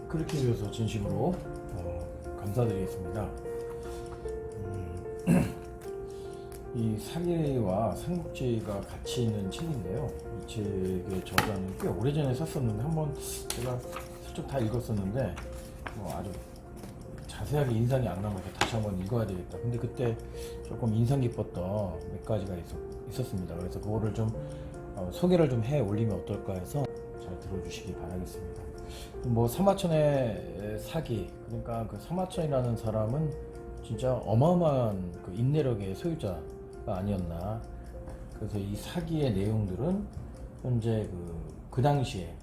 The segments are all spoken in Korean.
그렇게 해주셔서 진심으로 감사드리겠습니다. 이 사기와 삼국지가 같이 있는 책인데요. 이 책의 저자는 꽤 오래전에 썼었는데 한번 제가 슬쩍 다 읽었었는데 아주 자세하게 인상이 안 남아서 다시 한번 읽어야 되겠다. 근데 그때 조금 인상 깊었던 몇 가지가 있었습니다. 그래서 그거를 좀 소개를 좀 해 올리면 어떨까 해서 잘 들어주시기 바라겠습니다. 사마천의 사기, 그러니까 그 사마천이라는 사람은 진짜 어마어마한 그 인내력의 소유자가 아니었나. 그래서 이 사기의 내용들은 현재 그 당시에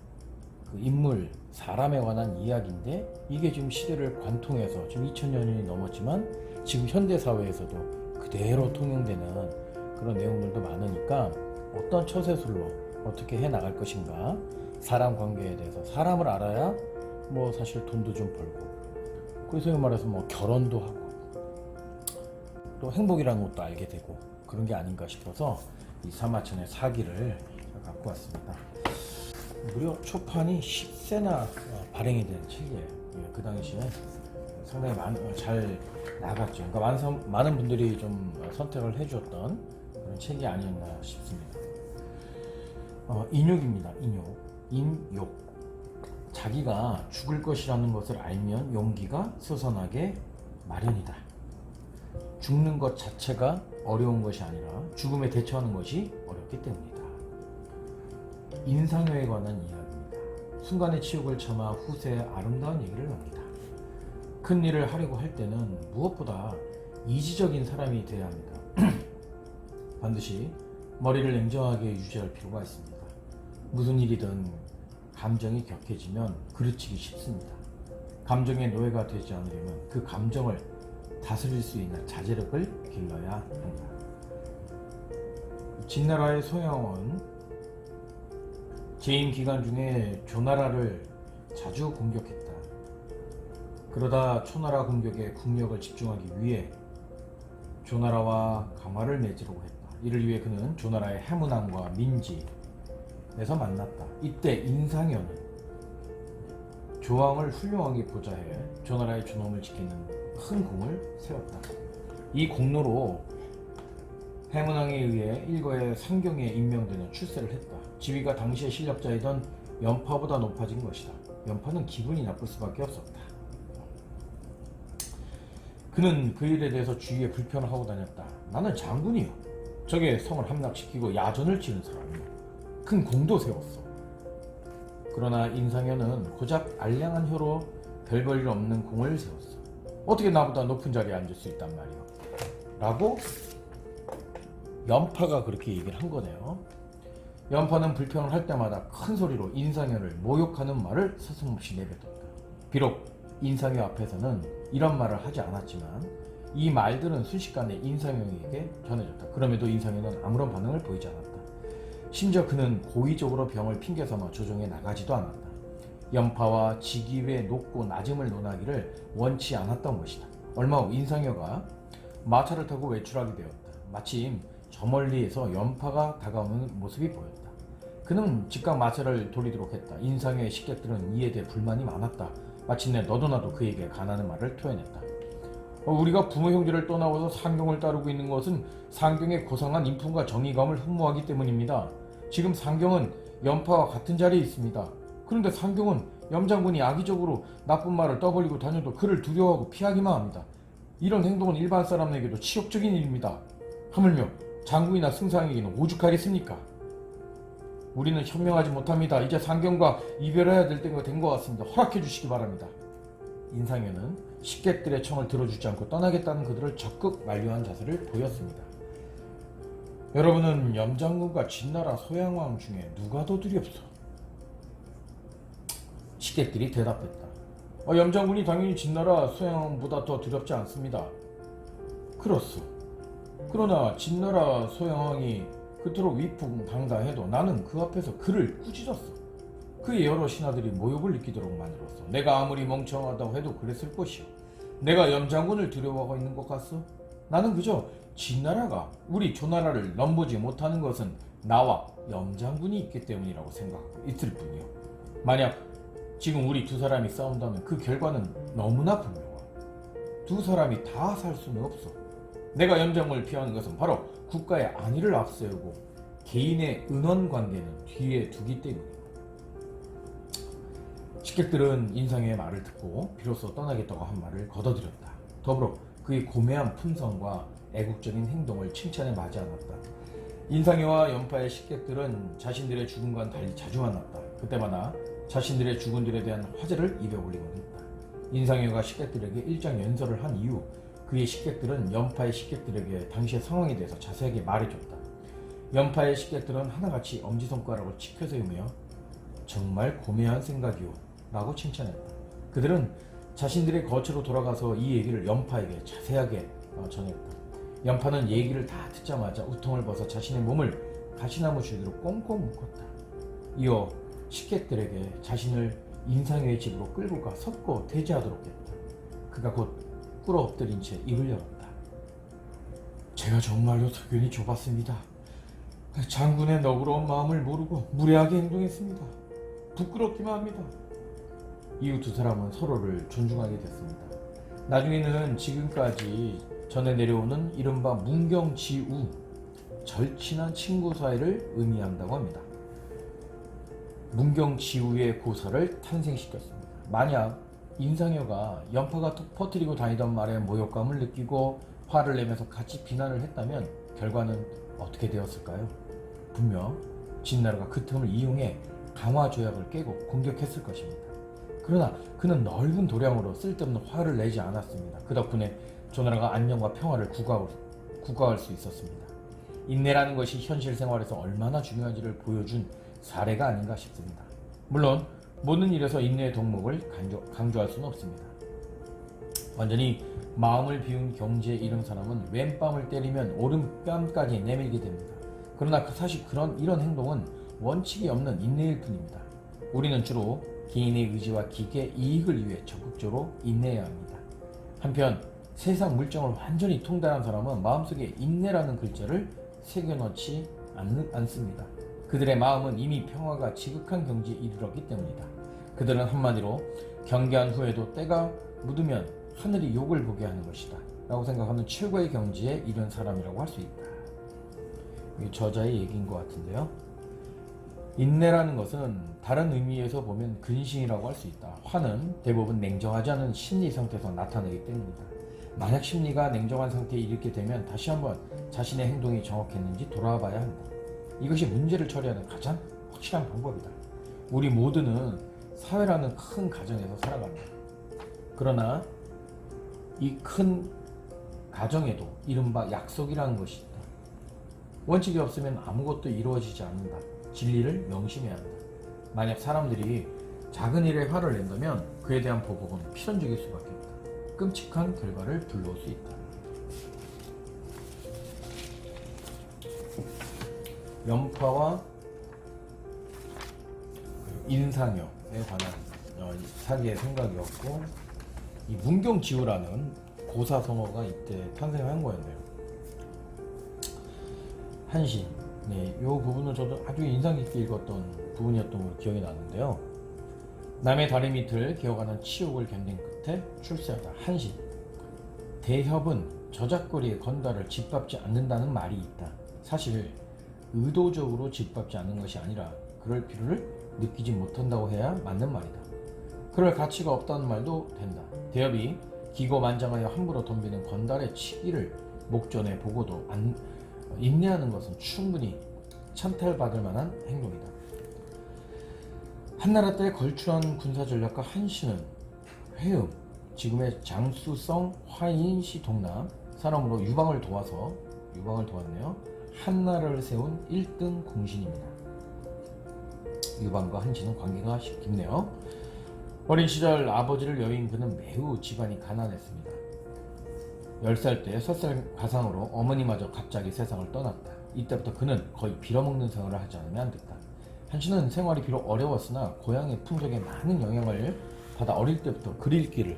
그 인물, 사람에 관한 이야기인데 이게 지금 시대를 관통해서 지금 2000년이 넘었지만 지금 현대 사회에서도 그대로 통용되는 그런 내용들도 많으니까 어떤 처세술로 어떻게 해 나갈 것인가, 사람 관계에 대해서 사람을 알아야 사실 돈도 좀 벌고, 그래서 말해서 결혼도 하고 또 행복이라는 것도 알게 되고 그런 게 아닌가 싶어서 이 사마천의 사기를 갖고 왔습니다. 무려 초판이 10세나 발행이 된 책이에요. 그 당시에 상당히 잘 나갔죠. 그러니까 많은 분들이 좀 선택을 해주었던 그런 책이 아니었나 싶습니다. 인욕입니다. 인욕. 자기가 죽을 것이라는 것을 알면 용기가 솟아나게 마련이다. 죽는 것 자체가 어려운 것이 아니라 죽음에 대처하는 것이 어렵기 때문이다. 인상여에 관한 이야기입니다. 순간의 치욕을 참아 후세의 아름다운 얘기를 합니다. 큰 일을 하려고 할 때는 무엇보다 이지적인 사람이 되어야 합니다. 반드시 머리를 냉정하게 유지할 필요가 있습니다. 무슨 일이든 감정이 격해지면 그르치기 쉽습니다. 감정의 노예가 되지 않으려면 그 감정을 다스릴 수 있는 자제력을 길러야 합니다. 진나라의 소양은 재임 기간 중에 조나라를 자주 공격했다. 그러다 초나라 공격에 국력을 집중하기 위해 조나라와 강화를 맺으려고 했다. 이를 위해 그는 조나라의 해문왕과 민지에서 만났다. 이때 인상여는 조왕을 훌륭하게 보좌해 조나라의 존엄을 지키는 큰 공을 세웠다. 이 공로로 해문왕에 의해 일거의 상경에 임명되는 출세를 했다. 지위가 당시의 실력자이던 연파보다 높아진 것이다. 연파는 기분이 나쁠 수밖에 없었다. 그는 그 일에 대해서 주위에 불평을 하고 다녔다. 나는 장군이요. 적의 성을 함락시키고 야전을 치른 사람이요. 큰 공도 세웠어. 그러나 인상여는 고작 알량한 혀로 별 볼 일 없는 공을 세웠어. 어떻게 나보다 높은 자리에 앉을 수 있단 말이요. 라고 연파가 그렇게 얘기를 한 거네요. 연파는 불평을 할 때마다 큰 소리로 인상여를 모욕하는 말을 서슴없이 내뱉었다. 비록 인상여 앞에서는 이런 말을 하지 않았지만 이 말들은 순식간에 인상여에게 전해졌다. 그럼에도 인상여는 아무런 반응을 보이지 않았다. 심지어 그는 고의적으로 병을 핑계삼아 조정에 나가지도 않았다. 연파와 직위의 높고 낮음을 논하기를 원치 않았던 것이다. 얼마 후 인상여가 마차를 타고 외출하게 되었다. 마침 저 멀리에서 연파가 다가오는 모습이 보였다. 그는 즉각 마차를 돌리도록 했다. 인상여의 식객들은 이에 대해 불만이 많았다. 마침내 너도 나도 그에게 가나는 말을 토해냈다. 우리가 부모 형제를 떠나와서 상경을 따르고 있는 것은 상경의 고상한 인품과 정의감을 흠모하기 때문입니다. 지금 상경은 연파와 같은 자리에 있습니다. 그런데 상경은 염장군이 악의적으로 나쁜 말을 떠벌리고 다녀도 그를 두려워하고 피하기만 합니다. 이런 행동은 일반 사람에게도 치욕적인 일입니다. 하물며 장군이나 승상에게는 오죽하겠습니까? 우리는 현명하지 못합니다. 이제 상경과 이별해야 될 때가 된 것 같습니다. 허락해 주시기 바랍니다. 인상여는 식객들의 청을 들어주지 않고 떠나겠다는 그들을 적극 만류한 자세를 보였습니다. 여러분은 염장군과 진나라 소양왕 중에 누가 더 두렵소? 식객들이 대답했다. 염장군이 당연히 진나라 소양왕보다 더 두렵지 않습니다. 그렇소. 그러나 진나라 소양왕이 그토록 위풍당당해도 나는 그 앞에서 그를 꾸짖었어. 그의 여러 신하들이 모욕을 느끼도록 만들었어. 내가 아무리 멍청하다고 해도 그랬을 것이오. 내가 염장군을 두려워하고 있는 것 같소? 나는 그저 진나라가 우리 조나라를 넘보지 못하는 것은 나와 염장군이 있기 때문이라고 생각하고 있을 뿐이오. 만약 지금 우리 두 사람이 싸운다면 그 결과는 너무나 분명하고 두 사람이 다 살 수는 없어. 내가 연장을 피하는 것은 바로 국가의 안위를 앞세우고 개인의 은원 관계는 뒤에 두기 때문이고. 식객들은 인상의 말을 듣고 비로소 떠나겠다고 한 말을 거둬들였다. 더불어 그의 고매한 품성과 애국적인 행동을 칭찬해 맞이 않았다. 인상이와 연파의 식객들은 자신들의 죽음과는 달리 자주 만났다. 그때마다 자신들의 죽은들에 대한 화제를 입에 올리곤 했다. 인상이가 식객들에게 일장 연설을 한 이후 그의 식객들은 연파의 식객들에게 당시의 상황에 대해서 자세하게 말해줬다. 연파의 식객들은 하나같이 엄지손가락을 치켜세우며 정말 고매한 생각이오 라고 칭찬했다. 그들은 자신들의 거처로 돌아가서 이 얘기를 연파에게 자세하게 전했다. 연파는 얘기를 다 듣자마자 우통을 벗어 자신의 몸을 가시나무 줄기로 꽁꽁 묶었다. 이어 식객들에게 자신을 인상의 집으로 끌고 가 섰고 대지하도록 했다. 그가 곧 꿇어 엎드린 채 입을 열었다. 제가 정말로 소견이 좁았습니다. 장군의 너그러운 마음을 모르고 무례하게 행동했습니다. 부끄럽기만 합니다. 이후 두 사람은 서로를 존중하게 됐습니다. 나중에는 지금까지 전해 내려오는 이른바 문경지우, 절친한 친구 사이를 의미한다고 합니다. 문경지우의 고사를 탄생시켰습니다. 만약 인상여가 연파가 퍼뜨리고 다니던 말에 모욕감을 느끼고 화를 내면서 같이 비난을 했다면 결과는 어떻게 되었을까요? 분명 진나라가 그 틈을 이용해 강화 조약을 깨고 공격했을 것입니다. 그러나 그는 넓은 도량으로 쓸데없는 화를 내지 않았습니다. 그 덕분에 조나라가 안녕과 평화를 구가할 수 있었습니다. 인내라는 것이 현실 생활에서 얼마나 중요한지를 보여준 사례가 아닌가 싶습니다. 물론 모든 일에서 인내의 덕목을 강조할 수는 없습니다. 완전히 마음을 비운 경지에 이른 사람은 왼뺨을 때리면 오른뺨까지 내밀게 됩니다. 그러나 사실 이런 행동은 원칙이 없는 인내일 뿐입니다. 우리는 주로 개인의 의지와 기계 이익을 위해 적극적으로 인내해야 합니다. 한편 세상 물정을 완전히 통달한 사람은 마음속에 인내라는 글자를 새겨넣지 않습니다. 그들의 마음은 이미 평화가 지극한 경지에 이르렀기 때문이다. 그들은 한마디로 경계한 후에도 때가 묻으면 하늘이 욕을 보게 하는 것이다 라고 생각하는 최고의 경지에 이른 사람이라고 할 수 있다. 이게 저자의 얘기인 것 같은데요. 인내라는 것은 다른 의미에서 보면 근신이라고 할 수 있다. 화는 대부분 냉정하지 않은 심리 상태에서 나타나기 때문이다. 만약 심리가 냉정한 상태에 이르게 되면 다시 한번 자신의 행동이 정확했는지 돌아봐야 한다. 이것이 문제를 처리하는 가장 확실한 방법이다. 우리 모두는 사회라는 큰 가정에서 살아간다. 그러나 이 큰 가정에도 이른바 약속이라는 것이 있다. 원칙이 없으면 아무것도 이루어지지 않는다. 진리를 명심해야 한다. 만약 사람들이 작은 일에 화를 낸다면 그에 대한 보복은 필연적일 수밖에 없다. 끔찍한 결과를 불러올 수 있다. 연파와 인상여에 관한 사기의 생각이었고, 이 문경지우라는 고사성어가 이때 탄생한 거였네요. 한신, 이 부분은 저도 아주 인상 깊게 읽었던 부분이었던 걸로 기억이 나는데요. 남의 다리 밑을 기어가는 치욕을 견딘 끝에 출세하다. 한신, 대협은 저작거리의 건달을 짓밟지 않는다는 말이 있다. 사실 의도적으로 짓밟지 않는 것이 아니라 그럴 필요를 느끼지 못한다고 해야 맞는 말이다. 그럴 가치가 없다는 말도 된다. 대협이 기고만장하여 함부로 덤비는 건달의 치기를 목전에 보고도 인내하는 것은 충분히 찬탈받을 만한 행동이다. 한나라 때 걸출한 군사전략가 한신은 회음, 지금의 장수성 화인시 동남 사람으로 유방을 도왔네요. 한나라를 세운 1등 공신입니다. 유방과 한신은 관계가 깊네요. 어린 시절 아버지를 여인 그는 매우 집안이 가난했습니다. 10살 때 설살 가상으로 어머니마저 갑자기 세상을 떠났다. 이때부터 그는 거의 빌어먹는 생활을 하지 않으면 안 됐다. 한신은 생활이 비록 어려웠으나 고향의 풍속에 많은 영향을 받아 어릴 때부터 글 읽기를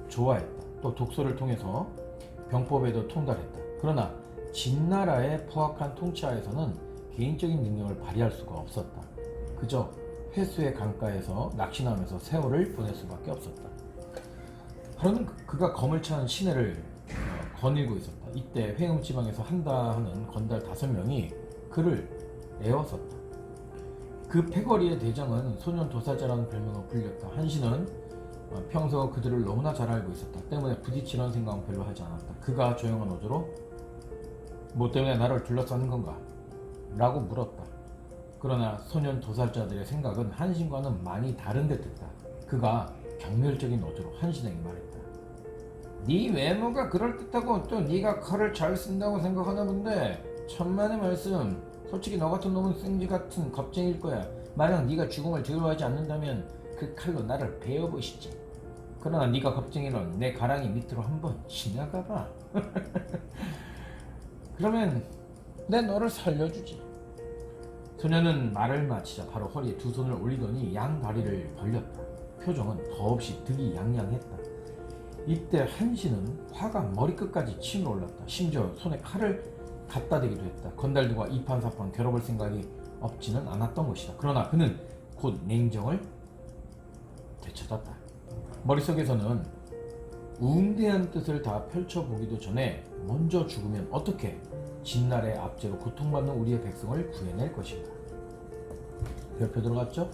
좋아했다. 또 독서를 통해서 병법에도 통달했다. 그러나 진나라의 포악한 통치하에서는 개인적인 능력을 발휘할 수가 없었다. 그저 회수의 강가에서 낚시나 하면서 세월을 보낼 수밖에 없었다. 하루는 그가 검을 찬 시내를 거닐고 있었다. 이때 회음지방에서 한다 하는 건달 5명이 그를 에워쌌다. 그 패거리의 대장은 소년 도살자라는 별명으로 불렸다. 한신은 평소 그들을 너무나 잘 알고 있었다. 때문에 부딪히려는 생각은 별로 하지 않았다. 그가 조용한 어조로 뭐 때문에 나를 둘러싸는 건가? 라고 물었다. 그러나 소년 도살자들의 생각은 한신과는 많이 다른 듯했다. 그가 경멸적인 어조로 한신에게 말했다. 네 외모가 그럴듯하고 또 네가 칼을 잘 쓴다고 생각하나 본데 천만의 말씀, 솔직히 너 같은 놈은 생쥐 같은 겁쟁이일 거야. 만약 네가 죽음을 두려워하지 않는다면 그 칼로 나를 베어보시지. 그러나 네가 겁쟁이는 내 가랑이 밑으로 한번 지나가봐. 그러면 내 너를 살려주지. 소녀는 말을 마치자 바로 허리에 두 손을 올리더니 양 다리를 벌렸다. 표정은 더없이 득이양양했다. 이때 한신은 화가 머리끝까지 치밀어 올랐다. 심지어 손에 칼을 갖다 대기도 했다. 건달들과 이판사판 겨뤄볼 생각이 없지는 않았던 것이다. 그러나 그는 곧 냉정을 되찾았다. 머릿속에서는 웅대한 뜻을 다 펼쳐보기도 전에 먼저 죽으면 어떻게 진날의 압제로 고통받는 우리의 백성을 구해낼 것인가. 별표 들어갔죠?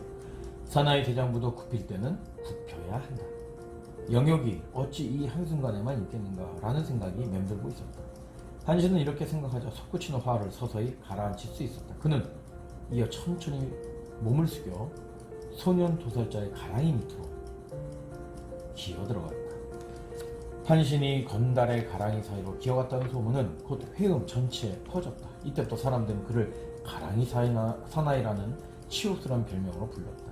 사나이 대장부도 굽힐 때는 굽혀야 한다. 영역이 어찌 이 한순간에만 있겠는가 라는 생각이 맴돌고 있었다. 한신은 이렇게 생각하자 솟구치는 화를 서서히 가라앉힐 수 있었다. 그는 이어 천천히 몸을 숙여 소년 도살자의 가랑이 밑으로 기어들어갔다. 한신이 건달의 가랑이 사이로 기어갔다는 소문은 곧 회음 전체에 퍼졌다. 이때부터 사람들은 그를 가랑이 사나이라는 치욕스러운 별명으로 불렀다.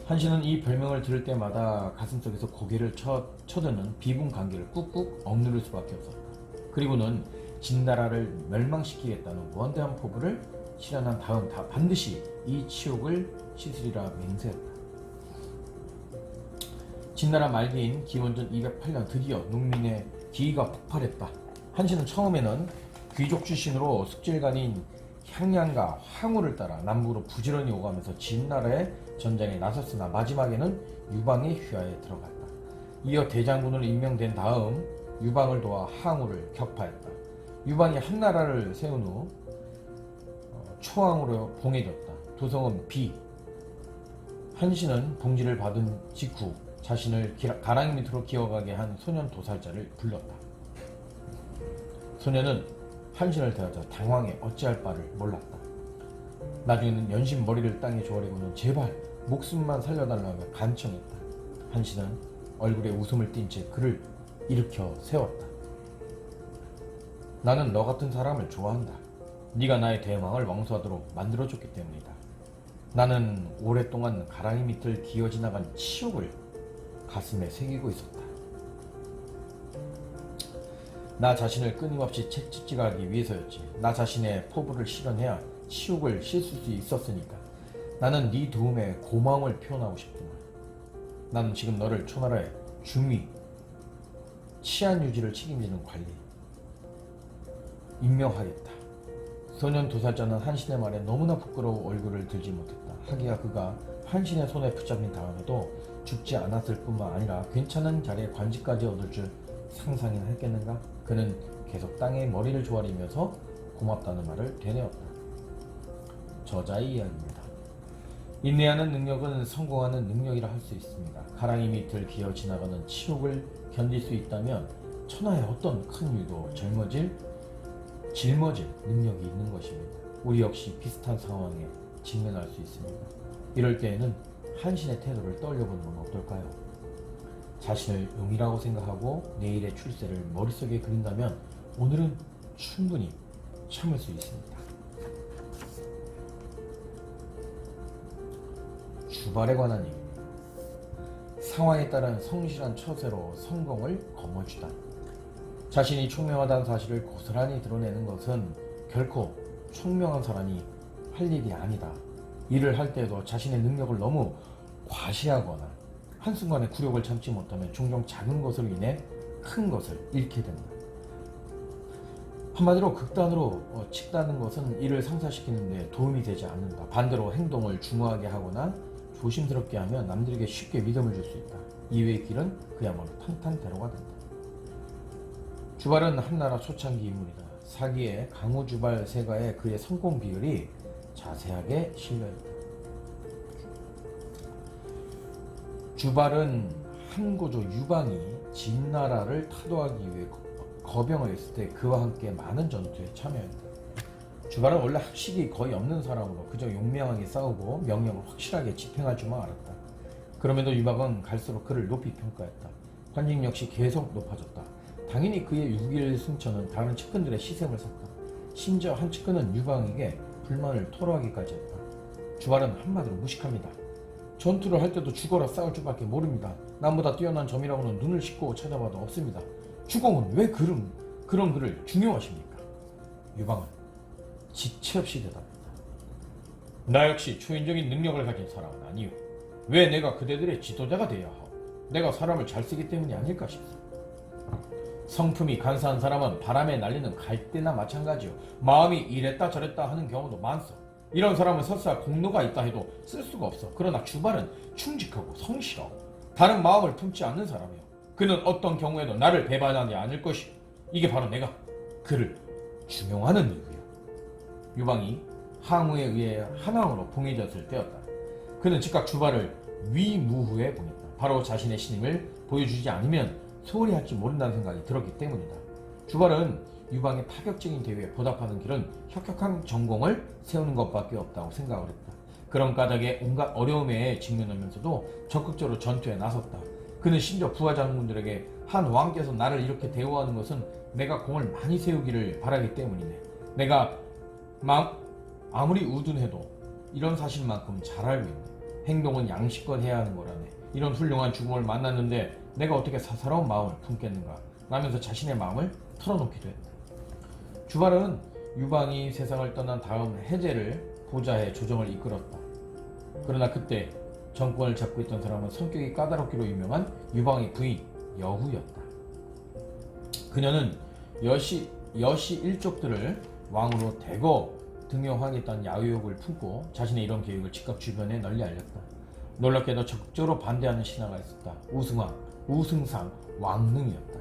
한신은 이 별명을 들을 때마다 가슴속에서 고개를 쳐드는 비분관계를 꾹꾹 억누를 수밖에 없었다. 그리고는 진나라를 멸망시키겠다는 원대한 포부를 실현한 다음 반드시 이 치욕을 씻으리라 맹세했다. 진나라 말기인 기원전 208년 드디어 농민의 기의가 폭발했다. 한신은 처음에는 귀족 출신으로 숙질간인 향양과 황후를 따라 남부로 부지런히 오가면서 진나라의 전장에 나섰으나 마지막에는 유방의 휘하에 들어갔다. 이어 대장군으로 임명된 다음 유방을 도와 항우를 격파했다. 유방이 한나라를 세운 후 초왕으로 봉해졌다. 도성은 비. 한신은 봉지를 받은 직후 자신을 가랑이 밑으로 기어가게 한 소년 도살자를 불렀다. 소년은 한신을 대하자 당황해 어찌할 바를 몰랐다. 나중에는 연신 머리를 땅에 조아리고는 제발 목숨만 살려달라며 간청했다. 한신은 얼굴에 웃음을 띤 채 그를 일으켜 세웠다. 나는 너 같은 사람을 좋아한다. 네가 나의 대망을 왕소하도록 만들어줬기 때문이다. 나는 오랫동안 가랑이 밑을 기어 지나간 치욕을 가슴에 새기고 있었다. 나 자신을 끊임없이 채찍질하기 위해서였지. 나 자신의 포부를 실현해야 치욕을 씻을 수 있었으니까. 나는 네 도움에 고마움을 표현하고 싶구나. 나는 지금 너를 초나라의 중위, 치안 유지를 책임지는 관리 임명하겠다. 소년 도살자는 한신의 말에 너무나 부끄러워 얼굴을 들지 못했다. 하기야 그가 한신의 손에 붙잡힌 다음에도 죽지 않았을 뿐만 아니라 괜찮은 자리에 관직까지 얻을 줄 상상이나 했겠는가? 그는 계속 땅에 머리를 조아리면서 고맙다는 말을 되뇌었다. 저자의 이야기입니다. 인내하는 능력은 성공하는 능력이라 할 수 있습니다. 가랑이 밑을 기어 지나가는 치욕을 견딜 수 있다면 천하의 어떤 큰 일도 짊어질 능력이 있는 것입니다. 우리 역시 비슷한 상황에 직면할 수 있습니다. 이럴 때에는 한신의 태도를 떠올려보는 건 어떨까요? 자신을 용이라고 생각하고 내일의 출세를 머릿속에 그린다면 오늘은 충분히 참을 수 있습니다. 주발에 관한 얘기입니다. 상황에 따른 성실한 처세로 성공을 거머쥐다. 자신이 총명하다는 사실을 고스란히 드러내는 것은 결코 총명한 사람이 할 일이 아니다. 일을 할 때도 자신의 능력을 너무 과시하거나 한순간에 굴욕을 참지 못하면 종종 작은 것으로 인해 큰 것을 잃게 된다. 한마디로 극단으로 치닫는 것은 이를 상쇄시키는데 도움이 되지 않는다. 반대로 행동을 중후하게 하거나 조심스럽게 하면 남들에게 쉽게 믿음을 줄 수 있다. 이외의 길은 그야말로 탄탄대로가 된다. 주발은 한나라 초창기 인물이다. 사기의 강우주발 세가의 그의 성공 비율이 자세하게 실려있다. 주발은 한고조 유방이 진나라를 타도하기 위해 거병을 했을 때 그와 함께 많은 전투에 참여했다. 주발은 원래 학식이 거의 없는 사람으로 그저 용맹하게 싸우고 명령을 확실하게 집행할 줄만 알았다. 그럼에도 유방은 갈수록 그를 높이 평가했다. 관직 역시 계속 높아졌다. 당연히 그의 6일 승천은 다른 측근들의 시샘을 샀다. 심지어 한 측근은 유방에게 불만을 토로하기까지 했다. 주발은 한마디로 무식합니다. 전투를 할 때도 죽어라 싸울 줄밖에 모릅니다. 남보다 뛰어난 점이라고는 눈을 씻고 찾아봐도 없습니다. 주공은 왜 그런 그를 중용하십니까? 유방은 지체 없이 대답했다. 나 역시 초인적인 능력을 가진 사람은 아니오. 왜 내가 그대들의 지도자가 되어야 하오? 내가 사람을 잘 쓰기 때문이 아닐까 싶소. 성품이 간사한 사람은 바람에 날리는 갈대나 마찬가지요. 마음이 이랬다 저랬다 하는 경우도 많소. 이런 사람은 설사 공로가 있다 해도 쓸 수가 없어. 그러나 주발은 충직하고 성실하고 다른 마음을 품지 않는 사람이요. 그는 어떤 경우에도 나를 배반하지 않을 것이오. 이게 바로 내가 그를 중용하는 이유요. 유방이 항우에 의해 한왕으로 봉해졌을 때였다. 그는 즉각 주발을 위무후에 보냈다. 바로 자신의 신임을 보여주지 않으면 소홀히 할지 모른다는 생각이 들었기 때문이다. 주발은 유방의 파격적인 대우에 보답하는 길은 혁혁한 전공을 세우는 것밖에 없다고 생각을 했다. 그런 까닭에 온갖 어려움에 직면하면서도 적극적으로 전투에 나섰다. 그는 심지어 부하 장군들에게 한 왕께서 나를 이렇게 대우하는 것은 내가 공을 많이 세우기를 바라기 때문이네. 내가 아무리 우둔해도 이런 사실만큼 잘 알고 있네. 행동은 양식껏 해야 하는 거라네. 이런 훌륭한 죽음을 만났는데 내가 어떻게 사사로운 마음을 품겠는가 라면서 자신의 마음을 털어놓기도 했다. 주발은 유방이 세상을 떠난 다음 해제를 보좌해 조정을 이끌었다. 그러나 그때 정권을 잡고 있던 사람은 성격이 까다롭기로 유명한 유방의 부인 여후였다. 그녀는 여시 일족들을 왕으로 대거 등용하겠다는 야유욕을 품고 자신의 이런 계획을 즉각 주변에 널리 알렸다. 놀랍게도 적극적으로 반대하는 신하가 있었다. 우승상 왕릉이었다.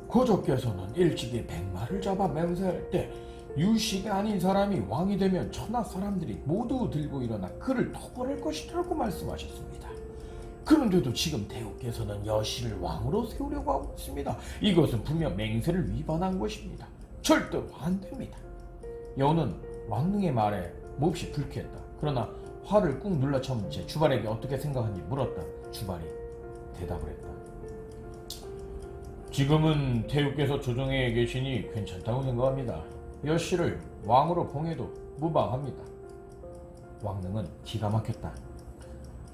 고조께서는 일찍이 백마를 잡아 맹세할 때 유씨가 아닌 사람이 왕이 되면 천하 사람들이 모두 들고 일어나 그를 토벌할 것이라고 말씀하셨습니다. 그런데도 지금 대우께서는 여씨를 왕으로 세우려고 하고 있습니다. 이것은 분명 맹세를 위반한 것입니다. 절대로 안 됩니다. 여우는 왕릉의 말에 몹시 불쾌했다. 그러나 화를 꾹 눌러 참은 채 주발에게 어떻게 생각하는지 물었다. 주발이 대답을 했다. 지금은 태우께서 조정에 계시니 괜찮다고 생각합니다. 여씨를 왕으로 봉해도 무방합니다. 왕릉은 기가 막혔다.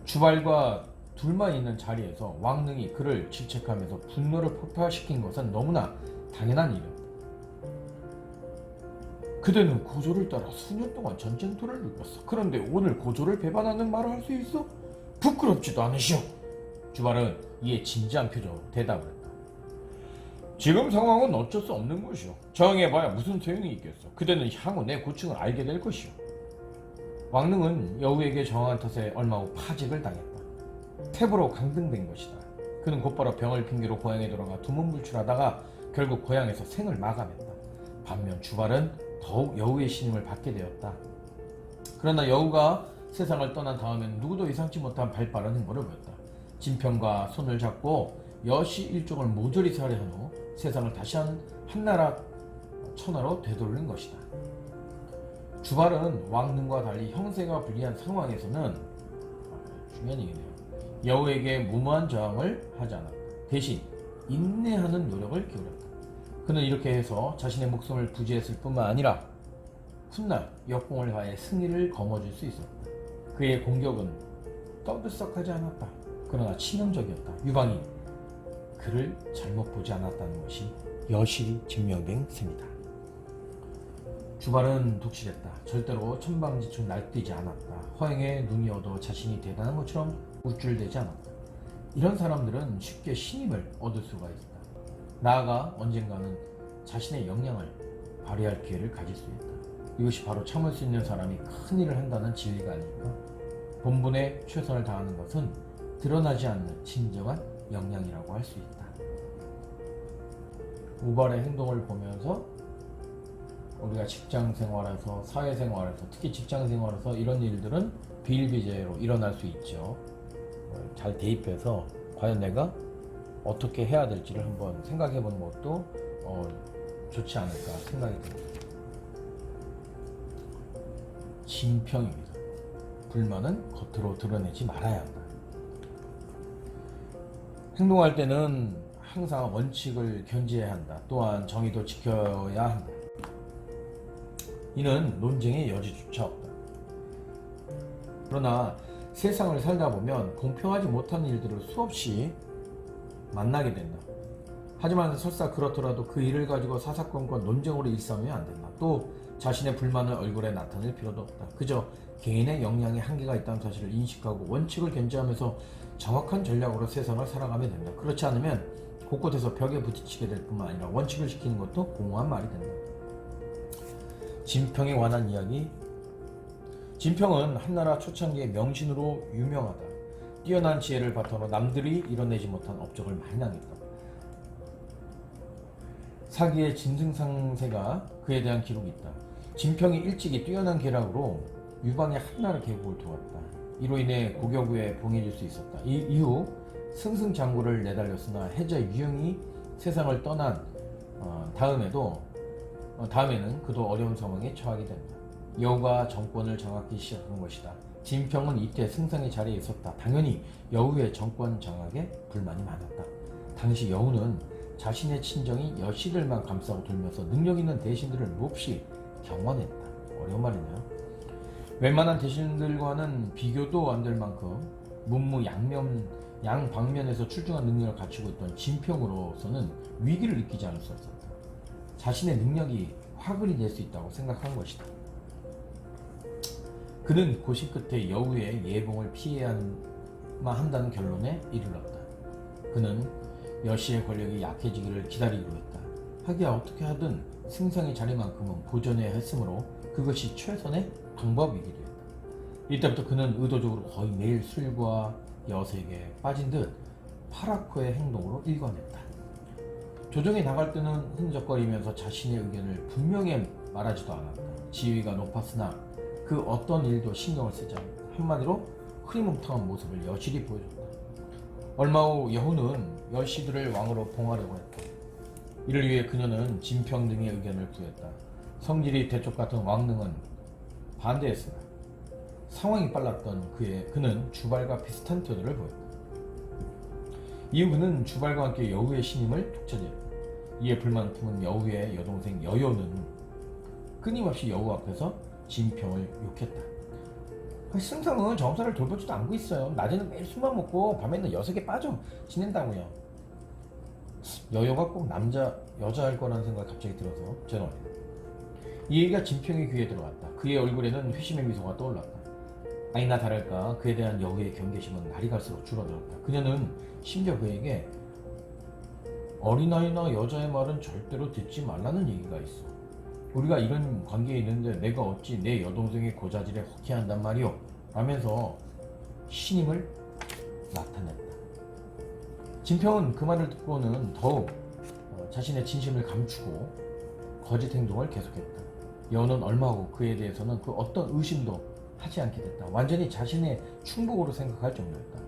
주발과 둘만 있는 자리에서 왕릉이 그를 질책하면서 분노를 폭발시킨 것은 너무나 당연한 일이었다. 그대는 고조를 따라 수년 동안 전쟁터를 누볐어. 그런데 오늘 고조를 배반하는 말을 할 수 있어? 부끄럽지도 않으시오. 주발은 이에 진지한 표정으로 대답을 했다. 지금 상황은 어쩔 수 없는 것이오. 저항해봐야 무슨 소용이 있겠어. 그대는 향후 내 고충을 알게 될 것이오. 왕릉은 여우에게 저항한 탓에 얼마 후 파직을 당했다. 태부로 강등된 것이다. 그는 곧바로 병을 핑계로 고향에 돌아가 두문불출하다가 결국 고향에서 생을 마감했다. 반면 주발은 더욱 여우의 신임을 받게 되었다. 그러나 여우가 세상을 떠난 다음엔 누구도 예상치 못한 발빠른 행보를 보였다. 진편과 손을 잡고 여시 일족을 모조리 살해한 후 세상을 다시 한나라 천하로 되돌린 것이다. 주발은 왕릉과 달리 형세가 불리한 상황에서는 중요한 얘기네요. 여우에게 무모한 저항을 하지 않았다. 대신 인내하는 노력을 기울였다. 그는 이렇게 해서 자신의 목숨을 부지했을 뿐만 아니라 훗날 역공을 가해 승리를 거머쥘 수 있었다. 그의 공격은 떠들썩하지 않았다. 그러나 치명적이었다. 유방이 그를 잘못 보지 않았다는 것이 여실히 증명된 셈이다. 주발은 독실했다. 절대로 천방지축 날뛰지 않았다. 허행에 눈이 어두워 자신이 대단한 것처럼 우쭐대지 않았다. 이런 사람들은 쉽게 신임을 얻을 수가 있다. 나아가 언젠가는 자신의 역량을 발휘할 기회를 가질 수 있다. 이것이 바로 참을 수 있는 사람이 큰 일을 한다는 진리가 아닐까? 본분에 최선을 다하는 것은 드러나지 않는 진정한 역량이라고 할 수 있다. 우발의 행동을 보면서 우리가 직장생활에서, 사회생활에서, 특히 직장생활에서 이런 일들은 비일비재로 일어날 수 있죠. 잘 대입해서 과연 내가 어떻게 해야 될지를 한번 생각해 보는 것도 좋지 않을까 생각이 듭니다. 진평입니다. 불만은 겉으로 드러내지 말아야 한다. 행동할 때는 항상 원칙을 견지해야 한다. 또한 정의도 지켜야 한다. 이는 논쟁의 여지조차 없다. 그러나 세상을 살다 보면 공평하지 못한 일들을 수없이 만나게 된다. 하지만 설사 그렇더라도 그 일을 가지고 사사건건 논쟁으로 일삼으면 안 된다. 또 자신의 불만을 얼굴에 나타낼 필요도 없다. 그저 개인의 역량에 한계가 있다는 사실을 인식하고 원칙을 견지하면서 정확한 전략으로 세상을 살아가면 된다. 그렇지 않으면 곳곳에서 벽에 부딪히게 될 뿐만 아니라 원칙을 지키는 것도 공허한 말이 된다. 진평에 관한 이야기. 진평은 한나라 초창기의 명신으로 유명하다. 뛰어난 지혜를 바탕으로 남들이 이뤄내지 못한 업적을 많이 남겼다. 사기의 진승상세가 그에 대한 기록이 있다. 진평이 일찍이 뛰어난 계략으로 유방의 한나라 계곡을 도왔다. 이로 인해 고교구에 봉해질 수 있었다. 이 이후 승승장구를 내달렸으나 해제 유형이 세상을 떠난 다음에는 그도 어려운 상황에 처하게 된다. 여우가 정권을 장악하기 시작한 것이다. 진평은 이때 승상의 자리에 있었다. 당연히 여우의 정권 장악에 불만이 많았다. 당시 여우는 자신의 친정이 여씨들만 감싸고 돌면서 능력 있는 대신들을 몹시 경원했다. 어려운 말이네요. 웬만한 대신들과는 비교도 안 될 만큼 양방면에서 출중한 능력을 갖추고 있던 진평으로서는 위기를 느끼지 않을 수 없었다. 자신의 능력이 화근이 될 수 있다고 생각한 것이다. 그는 고심 끝에 여우의 예봉을 피해야만 한다는 결론에 이르렀다. 그는 여씨의 권력이 약해지기를 기다리기로 했다. 하기야 어떻게 하든 승상의 자리만큼은 보존해야 했으므로 그것이 최선의 방법이기도 했다. 이때부터 그는 의도적으로 거의 매일 술과 여색에 빠진 듯 파라코의 행동으로 일관했다. 조정에 나갈 때는 흔적거리면서 자신의 의견을 분명히 말하지도 않았다. 지위가 높았으나 그 어떤 일도 신경을 쓰지 않았다. 한마디로 흐리멍텅한 모습을 여실히 보여줬다. 얼마 후 여우는 여씨들을 왕으로 봉하려고 했다. 이를 위해 그녀는 진평 등의 의견을 구했다. 성질이 대쪽 같은 왕릉은 반대했으나 상황이 빨랐던 그는 주발과 비슷한 태도를 보였다. 이후 그는 주발과 함께 여우의 신임을 독차지했다. 이에 불만을 품은 여우의 여동생 여요는 끊임없이 여우 앞에서 진평을 욕했다. 승상은 정사를 돌보지도 않고 있어요. 낮에는 매일 술만 먹고 밤에는 여색에 빠져 지낸다고요. 여요가 꼭 여자일 거라는 생각이 갑자기 들어서 죄송합니다. 이 얘기가 진평의 귀에 들어갔다. 그의 얼굴에는 회심의 미소가 떠올랐다. 아니나 다를까 그에 대한 여우의 경계심은 날이 갈수록 줄어들었다. 그녀는 심지어 그에게 어린아이나 여자의 말은 절대로 듣지 말라는 얘기가 있어. 우리가 이런 관계에 있는데 내가 어찌 내 여동생의 고자질에 혹해한단 말이오? 라면서 신임을 나타냈다. 진평은 그 말을 듣고는 더욱 자신의 진심을 감추고 거짓 행동을 계속했다. 여우는 얼마 후 그에 대해서는 그 어떤 의심도 하지 않게 됐다. 완전히 자신의 충복으로 생각할 정도였다.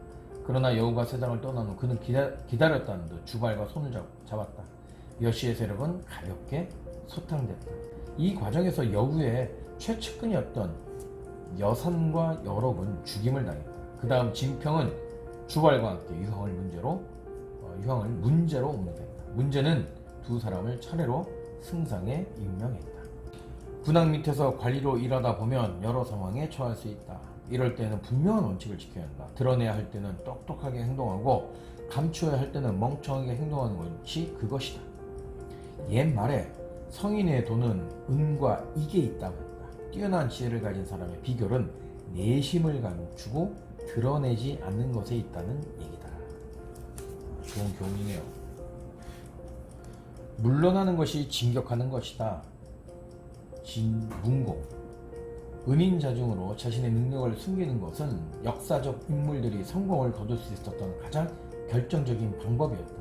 그러나 여우가 세상을 떠난 후 그는 기다렸다는 듯 주발과 손을 잡았다. 여씨의 세력은 가볍게 소탕됐다. 이 과정에서 여우의 최측근이었던 여산과 여록은 죽임을 당했다. 그 다음 진평은 주발과 함께 유황을 문제로 옮겼다. 문제는 두 사람을 차례로 승상에 임명했다. 군왕 밑에서 관리로 일하다 보면 여러 상황에 처할 수 있다. 이럴 때는 분명한 원칙을 지켜야 한다. 드러내야 할 때는 똑똑하게 행동하고 감추어야 할 때는 멍청하게 행동하는 것이 그것이다. 옛말에 성인의 돈은 은과 이게 있다고 했다. 뛰어난 지혜를 가진 사람의 비결은 내심을 감추고 드러내지 않는 것에 있다는 얘기다. 좋은 교훈이네요. 물러나는 것이 진격하는 것이다. 진문공. 은인자중으로 자신의 능력을 숨기는 것은 역사적 인물들이 성공을 거둘 수 있었던 가장 결정적인 방법이었다.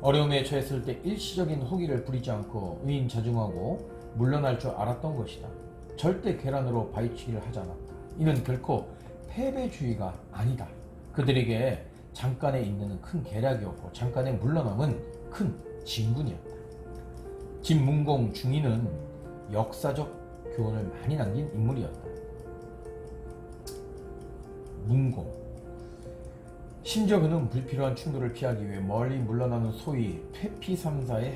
어려움에 처했을 때 일시적인 호기를 부리지 않고 은인자중하고 물러날 줄 알았던 것이다. 절대 계란으로 바위치기를 하지 않았다. 이는 결코 패배주의가 아니다. 그들에게 잠깐의 인내는 큰 계략이었고 잠깐의 물러남은 큰 진군이었다. 진문공 중인은 역사적 교훈을 많이 남긴 인물이었다. 문공. 심지어 그는 불필요한 충돌을 피하기 위해 멀리 물러나는 소위 퇴피삼사의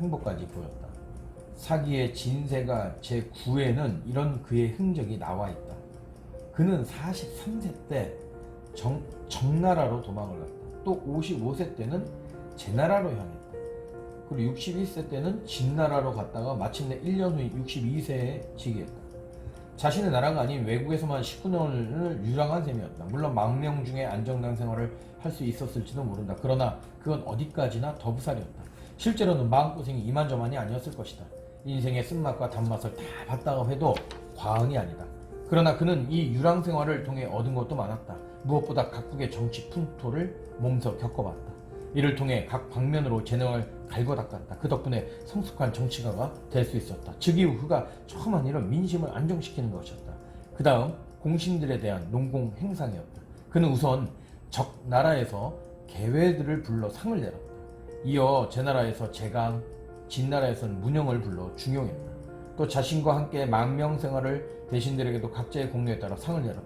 행보까지 보였다. 사기의 진세가 제9회는 이런 그의 흔적이 나와 있다. 그는 43세 때 정나라로 도망을 갔다. 또 55세 때는 제나라로 향했다. 그리고 61세 때는 진나라로 갔다가 마침내 1년 후 62세에 즉위했다. 자신의 나라가 아닌 외국에서만 19년을 유랑한 셈이었다. 물론 망명 중에 안정된 생활을 할 수 있었을지도 모른다. 그러나 그건 어디까지나 더부살이었다. 실제로는 마음고생이 이만저만이 아니었을 것이다. 인생의 쓴맛과 단맛을 다 봤다고 해도 과언이 아니다. 그러나 그는 이 유랑 생활을 통해 얻은 것도 많았다. 무엇보다 각국의 정치 풍토를 몸소 겪어봤다. 이를 통해 각 방면으로 재능을 갈고 닦았다. 그 덕분에 성숙한 정치가가 될 수 있었다. 즉위 후 그가 처음 한 일은 민심을 안정시키는 것이었다. 그 다음 공신들에 대한 농공 행상이었다. 그는 우선 적 나라에서 계회들을 불러 상을 내렸다. 이어 제나라에서 제강, 진나라에서는 문영을 불러 중용했다. 또 자신과 함께 망명 생활을 대신들에게도 각자의 공로에 따라 상을 내렸다.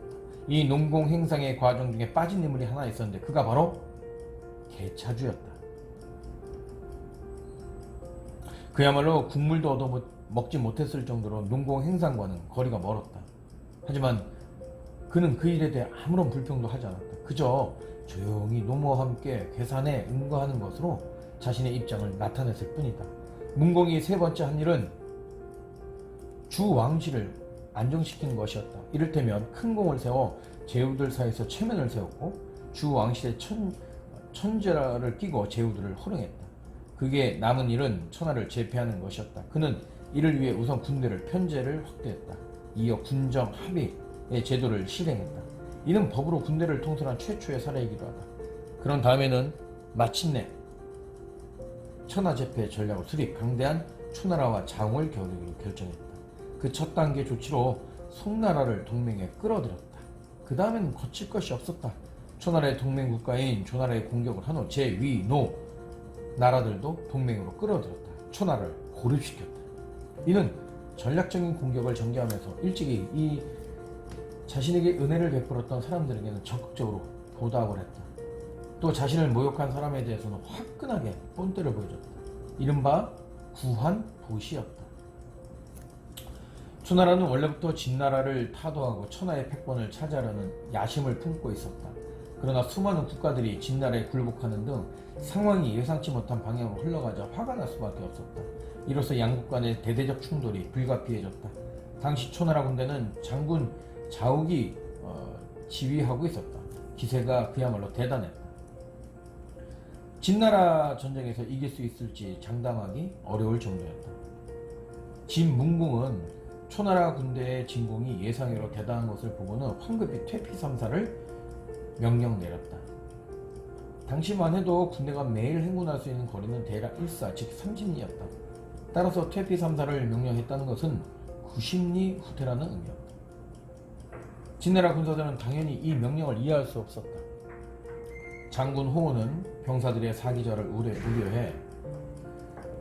이 농공 행상의 과정 중에 빠진 인물이 하나 있었는데 그가 바로 개차주였다. 그야말로 국물도 얻어 먹지 못했을 정도로 농공 행상과는 거리가 멀었다. 하지만 그는 그 일에 대해 아무런 불평도 하지 않았다. 그저 조용히 노모와 함께 계산에 응거하는 것으로 자신의 입장을 나타냈을 뿐이다. 문공이 세 번째 한 일은 주 왕실을 안정시키는 것이었다. 이를테면 큰 공을 세워 제후들 사이에서 체면을 세웠고 주 왕실의 천재라를 끼고 제후들을 호령했다. 그게 남은 일은 천하를 제패하는 것이었다. 그는 이를 위해 우선 군대를 편제를 확대했다. 이어 군정 합의의 제도를 실행했다. 이는 법으로 군대를 통솔한 최초의 사례이기도 하다. 그런 다음에는 마침내 천하 제패 전략을 수립, 강대한 초나라와 장을 겨루기로 결정했다. 그 첫 단계 조치로 송나라를 동맹에 끌어들였다. 그 다음에는 거칠 것이 없었다. 초나라의 동맹 국가인 조나라의 공격을 한 후 제위, 노 나라들도 동맹으로 끌어들였다. 초나라를 고립시켰다. 이는 전략적인 공격을 전개하면서 일찍이 이 자신에게 은혜를 베풀었던 사람들에게는 적극적으로 보답을 했다. 또 자신을 모욕한 사람에 대해서는 화끈하게 본때를 보여줬다. 이른바 구한보시였다. 초나라는 원래부터 진나라를 타도하고 천하의 패권을 차지하려는 야심을 품고 있었다. 그러나 수많은 국가들이 진나라에 굴복하는 등 상황이 예상치 못한 방향으로 흘러가자 화가 날 수밖에 없었다. 이로써 양국 간의 대대적 충돌이 불가피해졌다. 당시 초나라 군대는 장군 자욱이 지휘하고 있었다. 기세가 그야말로 대단했다. 진나라 전쟁에서 이길 수 있을지 장담하기 어려울 정도였다. 진문공은 초나라 군대의 진공이 예상외로 대단한 것을 보고는 황급히 퇴피삼사를 명령 내렸다. 당시만 해도 군대가 매일 행군할 수 있는 거리는 대략 1사, 즉 30리였다. 따라서 퇴피삼사를 명령했다는 것은 90리 후퇴라는 의미였다. 진나라 군사들은 당연히 이 명령을 이해할 수 없었다. 장군 호우는 병사들의 사기절을 우려해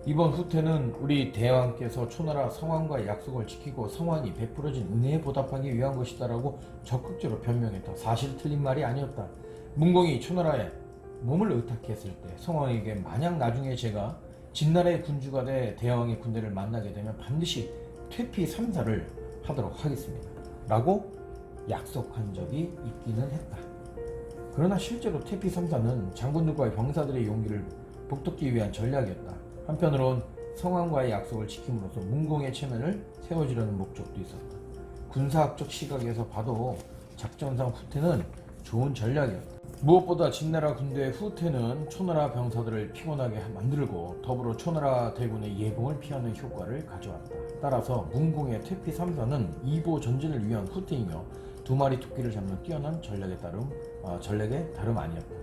이번 후퇴는 우리 대왕께서 초나라 성왕과의 약속을 지키고 성왕이 베풀어진 은혜에 보답하기 위한 것이다라고 적극적으로 변명했다. 사실 틀린 말이 아니었다. 문공이 초나라에 몸을 의탁했을 때 성왕에게 만약 나중에 제가 진나라의 군주가 돼 대왕의 군대를 만나게 되면 반드시 퇴피 삼사를 하도록 하겠습니다. 라고 약속한 적이 있기는 했다. 그러나 실제로 퇴피 삼사는 장군들과의 병사들의 용기를 북돋기 위한 전략이었다. 한편으론 성왕과의 약속을 지킴으로써 문공의 체면을 세워주려는 목적도 있었다. 군사학적 시각에서 봐도 작전상 후퇴는 좋은 전략이었다. 무엇보다 진나라 군대의 후퇴는 초나라 병사들을 피곤하게 만들고 더불어 초나라 대군의 예공을 피하는 효과를 가져왔다. 따라서 문공의 퇴피 3사는 이보 전진을 위한 후퇴이며 두 마리 토끼를 잡는 뛰어난 전략에 다름 아니었다.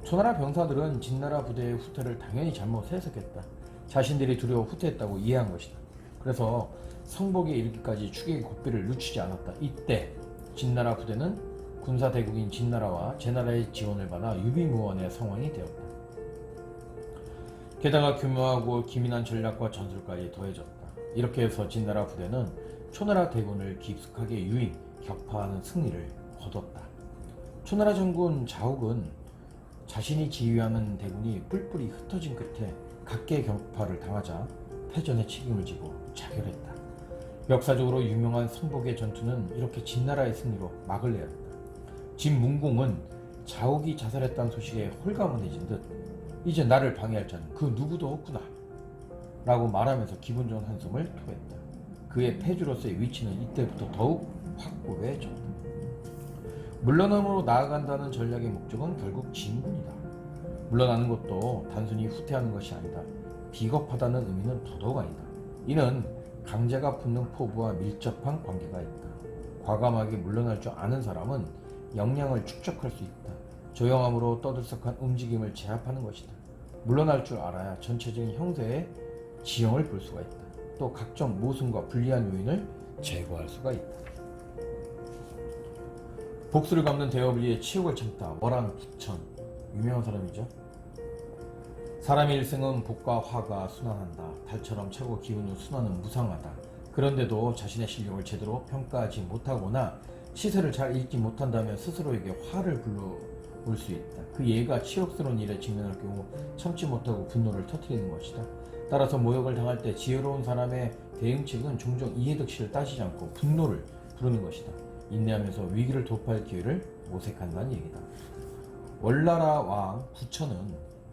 초나라 병사들은 진나라 부대의 후퇴를 당연히 잘못 해석했다. 자신들이 두려워 후퇴했다고 이해한 것이다. 그래서 성복에 이르기까지 추격의 고삐를 늦추지 않았다. 이때 진나라 부대는 군사 대국인 진나라와 제나라의 지원을 받아 유비무원의 상황이 되었다. 게다가 교묘하고 기민한 전략과 전술까지 더해졌다. 이렇게 해서 진나라 부대는 초나라 대군을 깊숙하게 유인, 격파하는 승리를 거뒀다. 초나라 장군 자욱은 자신이 지휘하는 대군이 뿔뿔이 흩어진 끝에 각계 격파를 당하자 패전의 책임을 지고 자결했다. 역사적으로 유명한 성복의 전투는 이렇게 진나라의 승리로 막을 내렸다. 진문공은 자욱이 자살했다는 소식에 홀가분해진 듯 이제 나를 방해할 자는 그 누구도 없구나 라고 말하면서 기분 좋은 한숨을 토했다. 그의 패주로서의 위치는 이때부터 더욱 확고해졌다. 물러남으로 나아간다는 전략의 목적은 결국 진군이다. 물러나는 것도 단순히 후퇴하는 것이 아니다. 비겁하다는 의미는 더더욱 아니다. 이는 강제가 붙는 포부와 밀접한 관계가 있다. 과감하게 물러날 줄 아는 사람은 역량을 축적할 수 있다. 조용함으로 떠들썩한 움직임을 제압하는 것이다. 물러날 줄 알아야 전체적인 형세의 지형을 볼 수가 있다. 또 각종 모순과 불리한 요인을 제거할 수가 있다. 복수를 갚는 대업을 위해 치욕을 참다. 월왕 부천, 유명한 사람이죠. 사람의 일생은 복과 화가 순환한다. 달처럼 차고 기운은 순환은 무상하다. 그런데도 자신의 실력을 제대로 평가하지 못하거나 시세를 잘 읽지 못한다면 스스로에게 화를 불러올 수 있다. 그 예가 치욕스러운 일에 직면할 경우 참지 못하고 분노를 터뜨리는 것이다. 따라서 모욕을 당할 때 지혜로운 사람의 대응책은 종종 이해득실을 따지지 않고 분노를 부르는 것이다. 인내하면서 위기를 돌파할 기회를 모색한다는 얘기다. 월나라 왕 부처는